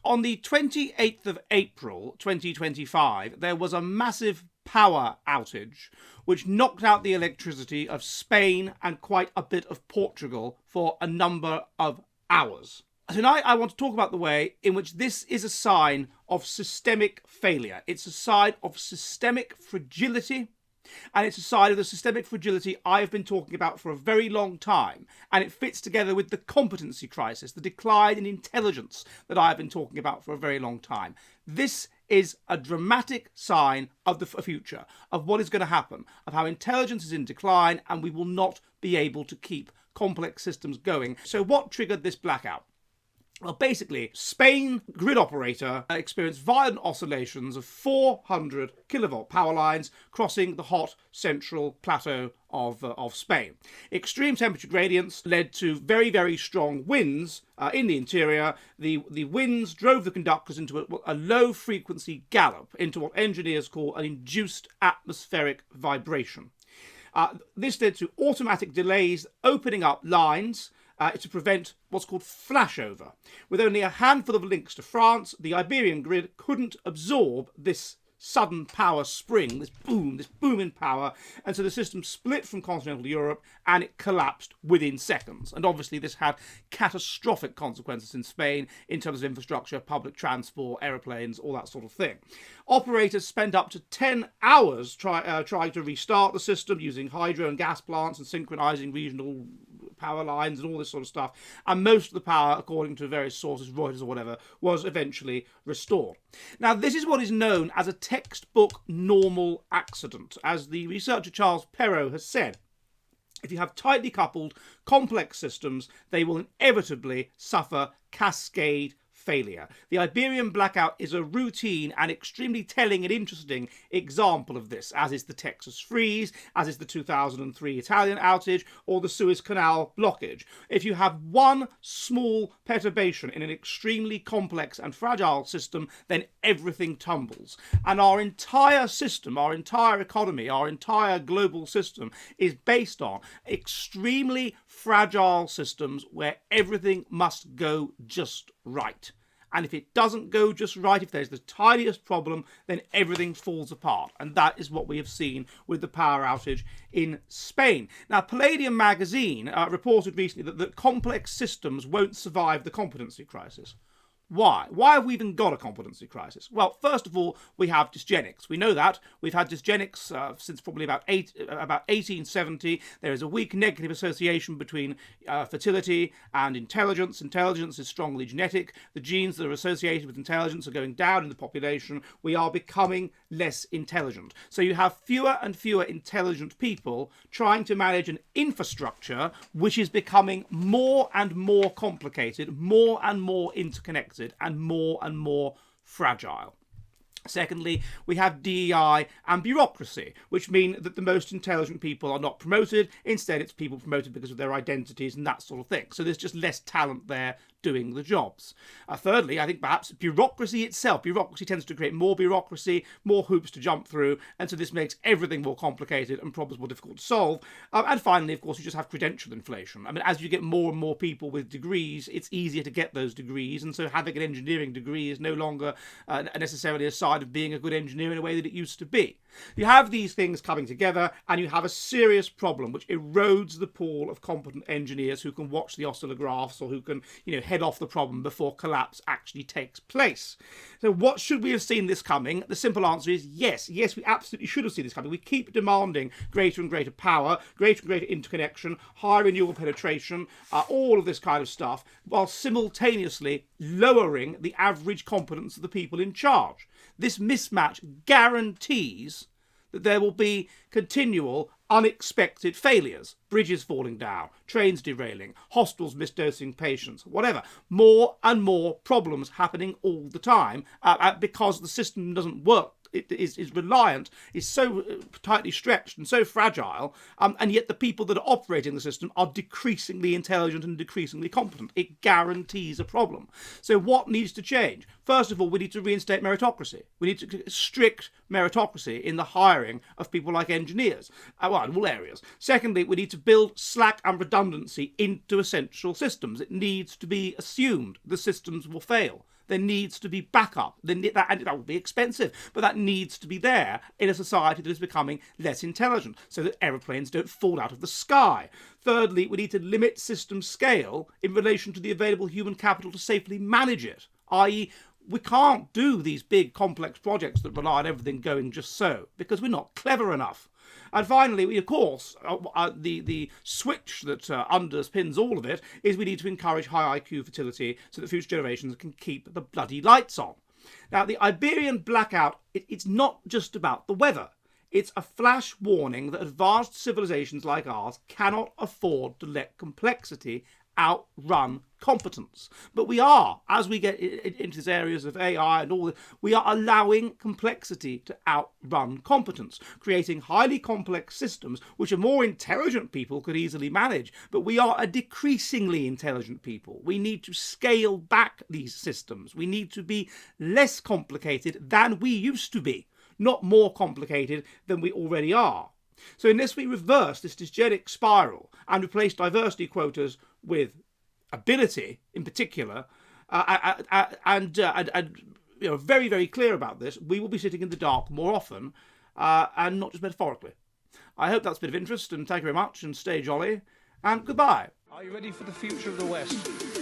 On the 28th of April 2025, there was a massive power outage which knocked out the electricity of Spain and quite a bit of Portugal for a number of hours. Tonight I want to talk about the way in which this is a sign of systemic failure. It's a sign of systemic fragility, and it's a sign of the systemic fragility I've been talking about for a very long time, and it fits together with the competency crisis, the decline in intelligence that I've been talking about for a very long time. This is a dramatic sign of the future, of what is going to happen, of how intelligence is in decline and we will not be able to keep complex systems going. So what triggered this blackout? Well, basically, Spain grid operator experienced violent oscillations of 400 kilovolt power lines crossing the hot central plateau of Spain. Extreme temperature gradients led to very, very strong winds in the interior. The winds drove the conductors into a low-frequency gallop, into what engineers call an induced atmospheric vibration. This led to automatic delays opening up lines to prevent what's called flashover. With only a handful of links to France, the Iberian grid couldn't absorb this sudden power spring, this boom in power, and so the system split from continental Europe and it collapsed within seconds. And obviously this had catastrophic consequences in Spain in terms of infrastructure, public transport, aeroplanes, all that sort of thing. Operators spent up to 10 hours trying to restart the system using hydro and gas plants and synchronizing regional power lines and all this sort of stuff, and most of the power, according to various sources, Reuters or whatever, was eventually restored. Now, this is what is known as a textbook normal accident. As the researcher Charles Perrow has said, if you have tightly coupled, complex systems, they will inevitably suffer cascade failure. The Iberian blackout is a routine and extremely telling and interesting example of this, as is the Texas freeze, as is the 2003 Italian outage, or the Suez Canal blockage. If you have one small perturbation in an extremely complex and fragile system, then everything tumbles. And our entire system, our entire economy, our entire global system is based on extremely fragile systems where everything must go just right. And if it doesn't go just right, if there's the tiniest problem, then everything falls apart. And that is what we have seen with the power outage in Spain. Now, Palladium magazine reported recently that complex systems won't survive the competency crisis. Why? Why have we even got a competency crisis? Well, first of all, we have dysgenics. We know that. We've had dysgenics since probably about 1870. There is a weak negative association between fertility and intelligence. Intelligence is strongly genetic. The genes that are associated with intelligence are going down in the population. We are becoming less intelligent. So you have fewer and fewer intelligent people trying to manage an infrastructure which is becoming more and more complicated, more and more interconnected, and more fragile. Secondly, we have DEI and bureaucracy, which mean that the most intelligent people are not promoted. Instead, it's people promoted because of their identities and that sort of thing. So there's just less talent there doing the jobs. Thirdly, I think perhaps bureaucracy itself. Bureaucracy tends to create more bureaucracy, more hoops to jump through, and so this makes everything more complicated and problems more difficult to solve. And finally, of course, you just have credential inflation. I mean, as you get more and more people with degrees, it's easier to get those degrees, and so having an engineering degree is no longer necessarily a sign of being a good engineer in a way that it used to be. You have these things coming together, and you have a serious problem which erodes the pool of competent engineers who can watch the oscillographs or who can, head off the problem before collapse actually takes place. So what should we have seen this coming? The simple answer is yes. Yes, we absolutely should have seen this coming. We keep demanding greater and greater power, greater and greater interconnection, higher renewable penetration, all of this kind of stuff, while simultaneously lowering the average competence of the people in charge. This mismatch guarantees that there will be continual unexpected failures, bridges falling down, trains derailing, hospitals misdosing patients, whatever. More and more problems happening all the time because the system doesn't work. It is reliant, is so tightly stretched and so fragile, and yet the people that are operating the system are decreasingly intelligent and decreasingly competent. It guarantees a problem. So what needs to change? First of all, we need to reinstate meritocracy. We need to strict meritocracy in the hiring of people like engineers, in all areas. Secondly, we need to build slack and redundancy into essential systems. It needs to be assumed the systems will fail. There needs to be backup. And that will be expensive, but that needs to be there in a society that is becoming less intelligent so that aeroplanes don't fall out of the sky. Thirdly, we need to limit system scale in relation to the available human capital to safely manage it, i.e., we can't do these big complex projects that rely on everything going just so, because we're not clever enough. And finally, we, of course, the switch that underpins all of it is we need to encourage high IQ fertility so that future generations can keep the bloody lights on. Now, the Iberian blackout, it's not just about the weather. It's a flash warning that advanced civilizations like ours cannot afford to let complexity outrun competence. But we are, as we get into these areas of AI and all, we are allowing complexity to outrun competence, creating highly complex systems which a more intelligent people could easily manage. But we are a decreasingly intelligent people. We need to scale back these systems. We need to be less complicated than we used to be, not more complicated than we already are. So unless we reverse this dysgenic spiral and replace diversity quotas with ability in particular, and very, very clear about this, we will be sitting in the dark more often, and not just metaphorically. I hope that's a bit of interest, and thank you very much, and stay jolly, and goodbye. Are you ready for the future of the West?